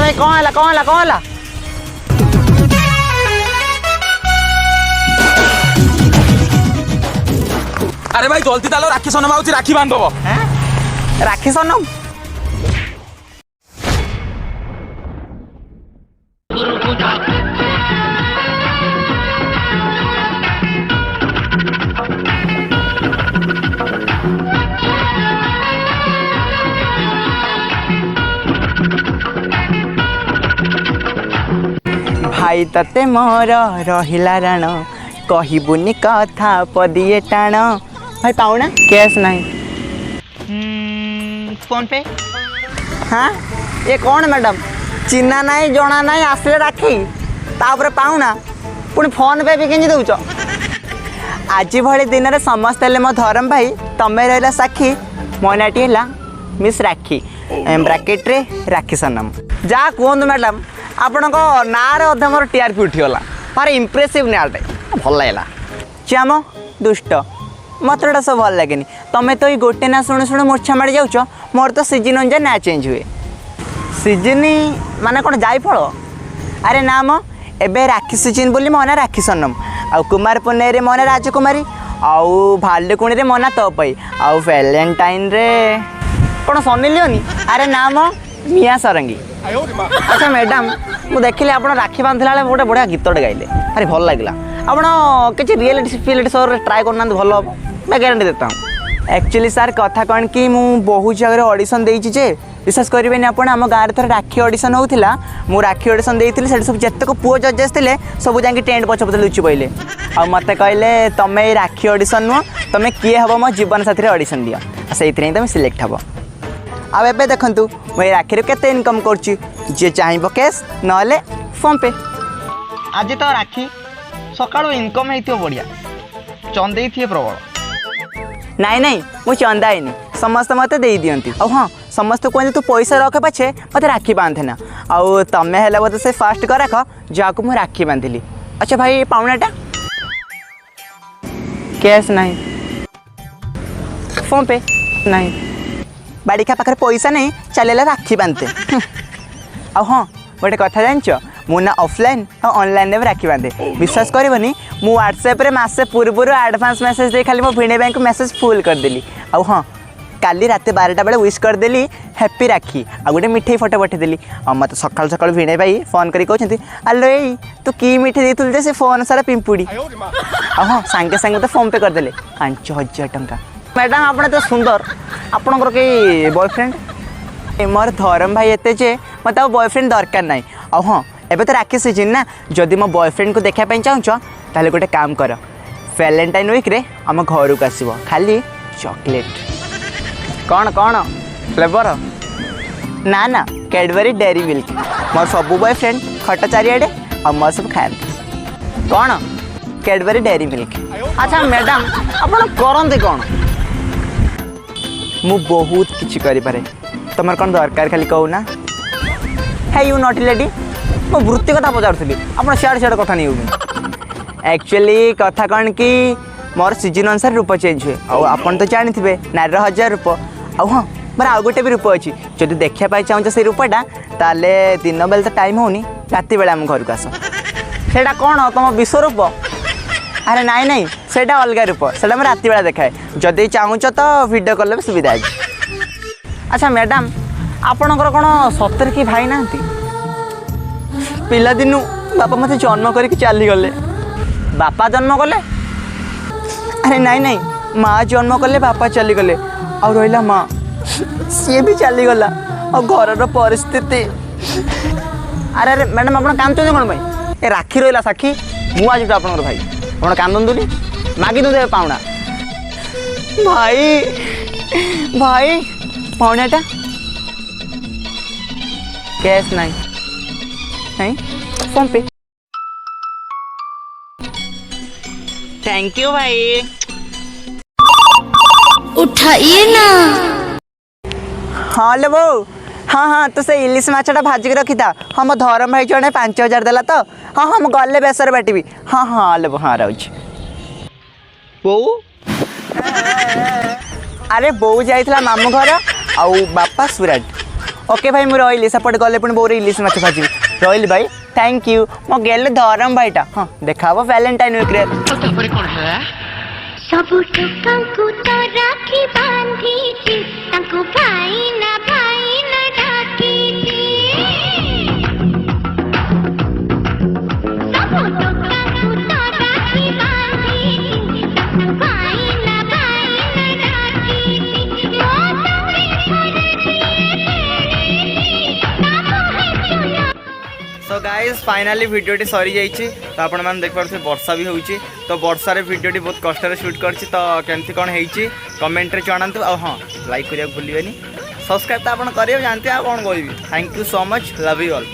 भाई कौन है कौन है कौन है? अरे भाई जल्दी तालो राखी सनम आउची राखी बांध दबो। राखी सनम भाई तते मोर रहिला राण कहबुनी कथा पदिए टाण। भाई पाऊना कैश नहीं फोन पे। हाँ ये कौन मैडम चिन्हा नहीं जना नहीं आसले राखी तापर पाऊना पुणी फोन पे भी केंजी दौच। आज भली दिन में समस्त मो धरम भाई तमें रहा साक्षी मो नाटी है मिस राखी ब्राकेट रे राखी सनम। जा कहतु मैडम आपण ना अधे मोर टीआरपी उठीगला मार इम्प्रेसिव नाटे भल लगा। चाम दुष्ट मत सब भल लगे तुम्हें तो ये गोटे ना शुणु शुणु मूर्छा मारी जाऊच। मोर तो सीजन अनुसार ना चेंज हुए सीजन माने कौन जायफल। अरे ना मो एबे राखी सीजन बोली मो ना राखी सनम आउ कुमार पुन्नेई मो ना राजकुमारी आउ भालुकुणी रे मो ना तोपई आउ वैलेंटाइन रे कौन सनी लियोनी। अरे ना मो मिया सरंगी। अच्छा मैडम मुझे देखिले आप राखी बांधला बेले गोटे बढ़िया गीतटे गाइले अरे भल लगे आप किसी रियलिटी फिलिटी शो ट्राए करना भल मैं गारंटी देता हूँ। एक्चुअली सार कथा कौन कि मुझे बहुत जगह ऑडिशन देजे विश्वास करेंगे आप आम गाँव में थोड़ा राखी ऑडिशन होता मु राखी ऑडिशन देती सब जितक पुओ जजेस थे सब जाकि टेंट पछ पछ लुचि पड़े आ मत कहले तुम्हें राखी ऑडिशन नुह तुम्हें किए हम मो जीवन साथी ऑडिशन दियो से तुम सिलेक्ट हम। अब एबे देखंतु मैं राखी केते इनकम करची जे चाहिबो कैश नले फोन पे। आज तो राखी सकाळो इनकम हेतियो बढ़िया चंदेई थिए प्रबल। नाई नाई मु चंदाइनी समस्त मते दे दियंती। आ हां समस्त कहते तू पैसा रख पछे मते राखी बांधना आउ तमे हैला बोते से फास्ट कर रख जाको मु राखी बांधिली। अच्छा भाई पाउनाटा कैश नहीं फोन पे नहीं बाड़ीखा पाखे पैसा नहीं चलेला राखी बांधते। आ हाँ गोटे कथा जानच मु ना ऑफलाइन और ऑनलाइन भी राखी बांधे विश्वास करबनी मु व्हाट्सएप रे मासे पूर्व एडवांस मेसेज दे खाली मो भिणे बैंक मेसेज फुल कर देली। आ हाँ काली रात 12टा बेले विश कर देली हैप्पी राखी आ गोटे मिठाई फोटो पठेदेली। आ मत सकाल सकाल भिणे भाई फोन करी कहते आलो ए तू की मिठाई देतुल जे से फोन सारा पिंपुड़ी। आ हाँ सांगे सांगे तो फोन पे करदेले 5000 टंका। मैडम आप तो सुंदर आपणकर कई बॉयफ्रेंड मोर धरम भाई एते जे मत बॉयफ्रेंड दरकार ना। आ हाँ एबे तो राखी सीजन ना जदि मो बॉयफ्रेंड को देखा चाहूच ताले गोटे काम कर वैलेंटाइन वीक रे आम घर को आसब खाली चॉकलेट कौन कौन फ्लेवर ना ना कैडबरी डेयरी मिल्क मोर सब बॉयफ्रेंड खट चारिआडे आ मोर सब खाते कौन कैडबरी डेयरी मिल्क। अच्छा मैडम आप करते कौन मु बहुत किसी करें तुम कौन दरकार खाली कहूना है यू नॉटी लेडी मो वृत्ति कथा पचारूली आप सियाड़ सियाड़ कथा नहीं। एक्चुअली कथा कौन कि मोर सीजन अनुसार रूप चेंज हुए आपन तो जानते नारी 1000 रूप आ हाँ मोर आउ गोटे भी रूप अच्छी जब देखापी चाहूँ से रूपटा ताले दिन बेले तो टाइम होनी राति बेले आम घर को आस सेटा कौन तुम विश्वरूप। अरे नाई नाई सेटा अलग रूप से मैं राति बेला देखाए जदि चाहूच तो वीडियो कॉल भी सुविधा अच्छी। अच्छा मैडम आपणकर कौन सतर कि भाई ना पिला दिनु बापा मत जन्म करके चली गले बापा जन्म कले। अरे नाई नाई माँ जन्म कले बापा चली गले आ रहा माँ सी भी चली गला और घर परिस्थिति। अरे अरे मैडम आप काम कौन भाई ए राखी रहा साक्षी मुझे आज आप भाई आप कांदुनी मागी दे पाउना भाई भाई पाउनाटा कैश नहीं नहीं फोन पे। थैंक यू भाई उठाइए ना। हाँ ले वो हाँ हाँ तो से इलिश माछटा भाजिक रखी था हाँ मो धरम भाई जड़े 5000 देला तो हाँ हाँ मुझे गले बेसर बाटी हाँ हाँ ले हाँ रोज बो अरे बो जाइला मामू घर आउ बापा सुराट ओके भाई मुझे रही सेपटे गले पुणी बोर इलिश माछ भाजी रही भाई थैंक यू मो गेले धरम भाईटा हाँ देखा हम वैलेंटाइन वीक्रे सबु टोकांकु तो राखी बांधीची तांकु भाई ना डाकीची सबु टोकांकु तो राखी बांधीची तांकु भाई ना डाकीची मो तवे करती सो गाइस फाइनली वीडियोटी सरी जाइए तो आपण मैंने देख पारे वर्षा भी होची तो वर्षा वीडियोटी बहुत कष्ट शूट करछि तो केमती कौन होती कमेंट जनातु आ हाँ लाइक करिया भूलिए सब्सक्राइब तो आप करेंगे जानते हैं कौन कहबी thank you so much love you all.